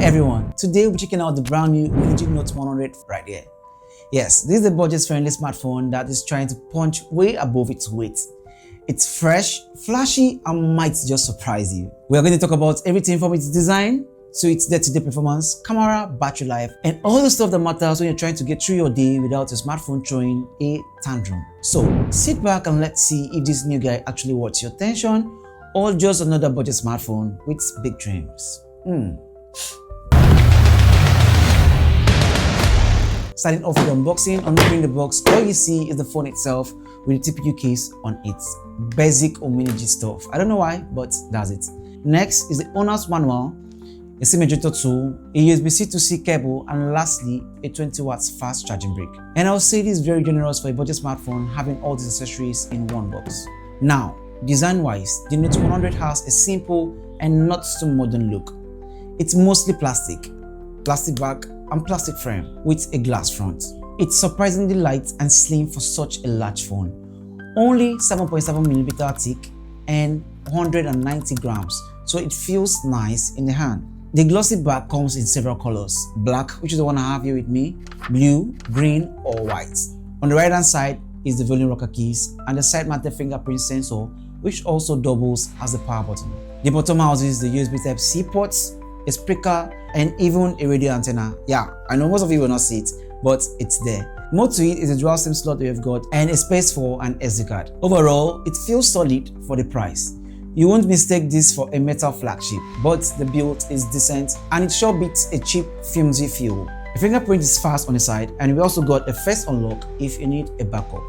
everyone, today we're checking out the brand new UMIDIGI Note 100 right here. Yes, this is a budget-friendly smartphone that is trying to punch way above its weight. It's fresh, flashy, and might just surprise you. We're going to talk about everything from its design to its day-to-day performance, camera, battery life, and all the stuff that matters when you're trying to get through your day without your smartphone throwing a tantrum. So sit back and let's see if this new guy actually worth your attention or just another budget smartphone with big dreams. Starting off with unboxing, on opening the box, all you see is the phone itself with the TPU case on its basic UMIDIGI stuff. I don't know why, but that's it. Next is the owner's manual, a SIM ejector tool, a USB-C to C cable, and lastly, a 20 watts fast charging brick. And I'll say this is very generous for a budget smartphone having all these accessories in one box. Now, design-wise, the Note 100 has a simple and not so modern look. It's mostly plastic back, and plastic frame with a glass front. It's surprisingly light and slim for such a large phone. Only 7.7mm thick and 190 grams, so it feels nice in the hand. The glossy back comes in several colors: black, which is the one I have here with me, blue, green, or white. On the right hand side is the volume rocker keys and the side-mounted fingerprint sensor, which also doubles as the power button. The bottom houses the USB Type-C ports, a speaker, and even a radio antenna. Yeah, I know most of you will not see it, but it's there. More to it is a dual SIM slot we've got and a space for an SD card. Overall, it feels solid for the price. You won't mistake this for a metal flagship, but the build is decent and it sure beats a cheap flimsy feel. The fingerprint is fast on the side, and we also got a face unlock if you need a backup.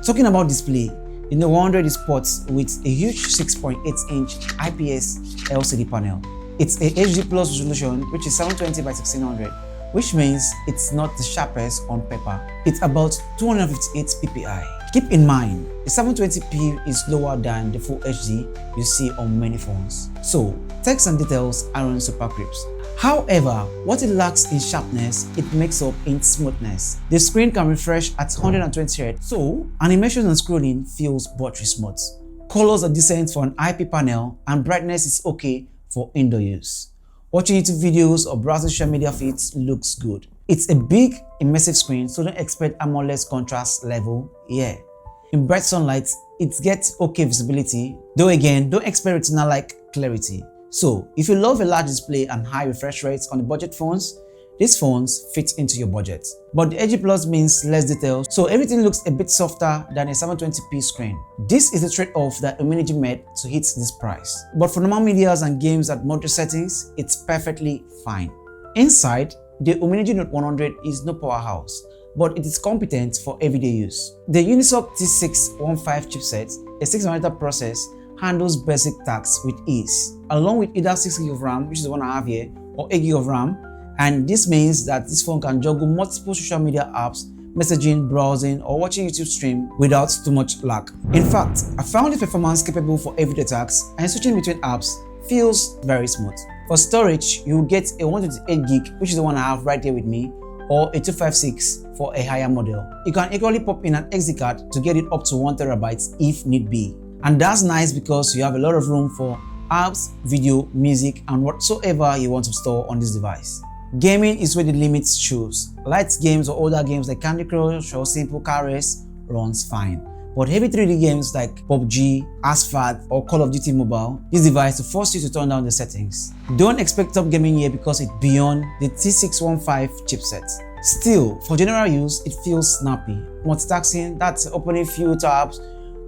Talking about display, the Note 100 is sports with a huge 6.8-inch IPS LCD panel. It's a HD Plus resolution, which is 720 by 1600, which means it's not the sharpest on paper. It's about 258 ppi. Keep in mind, the 720p is lower than the Full HD you see on many phones, so text and details aren't super crisp. However, what it lacks in sharpness, it makes up in smoothness. The screen can refresh at 120Hz, so animation and scrolling feels buttery smooth. Colors are decent for an IP panel, and brightness is okay for indoor use. Watching YouTube videos or browsing social media feeds looks good. It's a big, immersive screen, so don't expect AMOLED contrast level here. In bright sunlight, it gets okay visibility, though again, don't expect retina-like clarity. So, if you love a large display and high refresh rates on the budget phones, these phones fit into your budget. But the HD Plus means less details, so everything looks a bit softer than a 720p screen. This is the trade-off that UMIDIGI made to hit this price. But for normal medias and games at moderate settings, it's perfectly fine. Inside, the UMIDIGI Note 100 is no powerhouse, but it is competent for everyday use. The Unisoc T615 chipset, a 6nm process, handles basic tasks with ease, along with either 6GB of RAM, which is the one I have here, or 8GB of RAM. And this means that this phone can juggle multiple social media apps, messaging, browsing, or watching YouTube stream without too much lag. In fact, I found the performance capable for everyday tasks, and switching between apps feels very smooth. For storage, you will get a 128GB, which is the one I have right here with me, or a 256 for a higher model. You can equally pop in an SD card to get it up to 1TB if need be. And that's nice because you have a lot of room for apps, video, music, and whatsoever you want to store on this device. Gaming is where the limits choose. Light games or older games like Candy Crush or simple car race runs fine. But heavy 3D games like PUBG, Asphalt, or Call of Duty Mobile, this device will force you to turn down the settings. Don't expect top gaming here because it's beyond the T615 chipset. Still, for general use, it feels snappy. Multitasking, that's opening few tabs,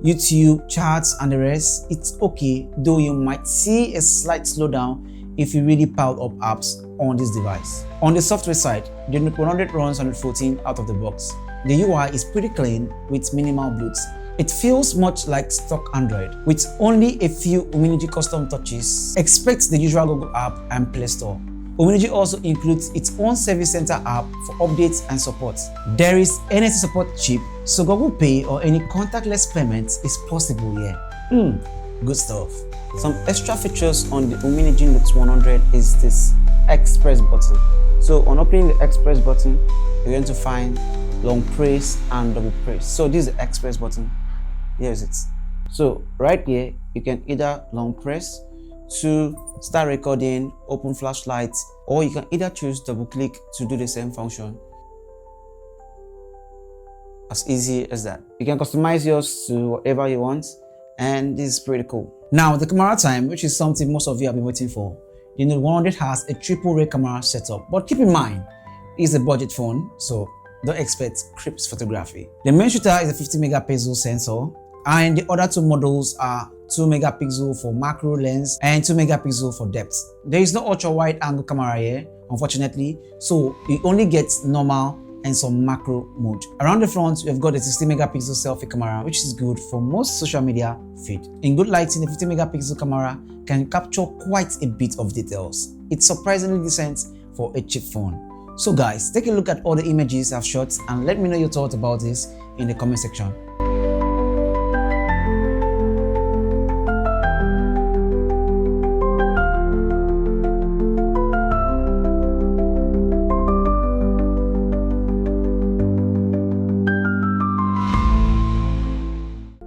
YouTube, charts, and the rest, it's okay, though you might see a slight slowdown if you really pile up apps on this device. On the software side, the Note 100 runs Android 14 out of the box. The UI is pretty clean with minimal bloats. It feels much like stock Android, with only a few UMIDIGI custom touches. Expect the usual Google app and Play Store. UMIDIGI also includes its own service center app for updates and support. There is NFC support chip, so Google Pay or any contactless payment is possible here. Good stuff. Some extra features on the UMIDIGI Note 100 is this Express button. So on opening the Express button, you're going to find long press and double press. So this is the Express button. Here's it. So right here, you can either long press to start recording, open flashlight, or you can either choose double click to do the same function. As easy as that. You can customize yours to whatever you want, and this is pretty cool. Now the camera time, which is something most of you have been waiting for. The Note 100 has a triple rear camera setup, but keep in mind, it's a budget phone, so don't expect crisp photography. The main shooter is a 50 megapixel sensor, and the other two models are 2 megapixel for macro lens and 2 megapixel for depth. There is no ultra wide angle camera here, unfortunately, so you only get normal and some macro mode. Around the front, we have got a 60 megapixel selfie camera, which is good for most social media feed. In good lighting, the 50 megapixel camera can capture quite a bit of details. It's surprisingly decent for a cheap phone. So guys, take a look at all the images I've shot and let me know your thoughts about this in the comment section.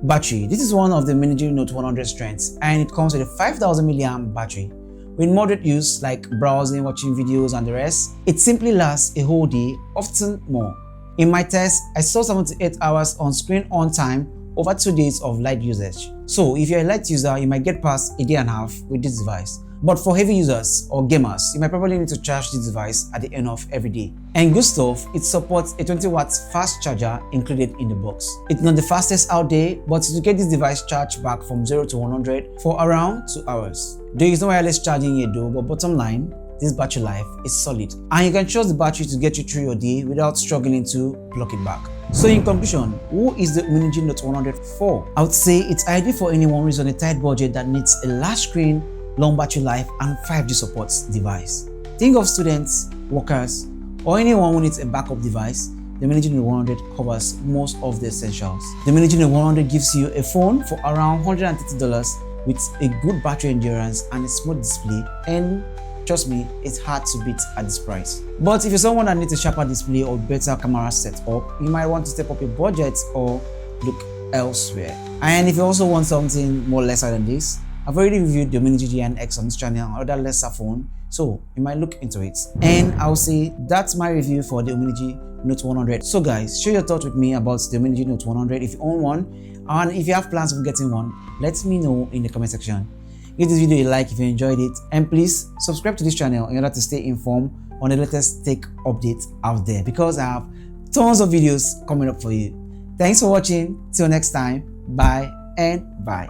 Battery. This is one of the UMIDIGI Note 100 strengths, and it comes with a 5000 mAh battery. With moderate use like browsing, watching videos and the rest, it simply lasts a whole day, often more. In my test, I saw 78 hours on screen on time over 2 days of light usage. So if you're a light user, you might get past a day and a half with this device. But for heavy users or gamers, you might probably need to charge this device at the end of every day. And good stuff, it supports a 20 watts fast charger included in the box. It's not the fastest out there, but you get this device charged back from 0 to 100 for around 2 hours. There is no wireless charging here though, but bottom line, this battery life is solid. And you can trust the battery to get you through your day without struggling to plug it back. So in conclusion, who is the UMIDIGI Note 100 for? I would say it's ideal for anyone who is on a tight budget that needs a large screen, long battery life and 5G support device. Think of students, workers, or anyone who needs a backup device. The UMIDIGI Note 100 covers most of the essentials. The UMIDIGI Note 100 gives you a phone for around $130 with a good battery endurance and a smooth display, and trust me, it's hard to beat at this price. But if you're someone that needs a sharper display or better camera setup, you might want to step up your budget or look elsewhere. And if you also want something more lesser than this, I've already reviewed the UMIDIGI NX on this channel and other lesser phone, so you might look into it. And I'll say that's my review for the UMIDIGI Note 100. So guys, share your thoughts with me about the UMIDIGI Note 100 if you own one, and if you have plans of getting one, let me know in the comment section. Give this video a like if you enjoyed it, and please subscribe to this channel in order to stay informed on the latest tech updates out there, because I have tons of videos coming up for you. Thanks for watching. Till next time, bye and bye.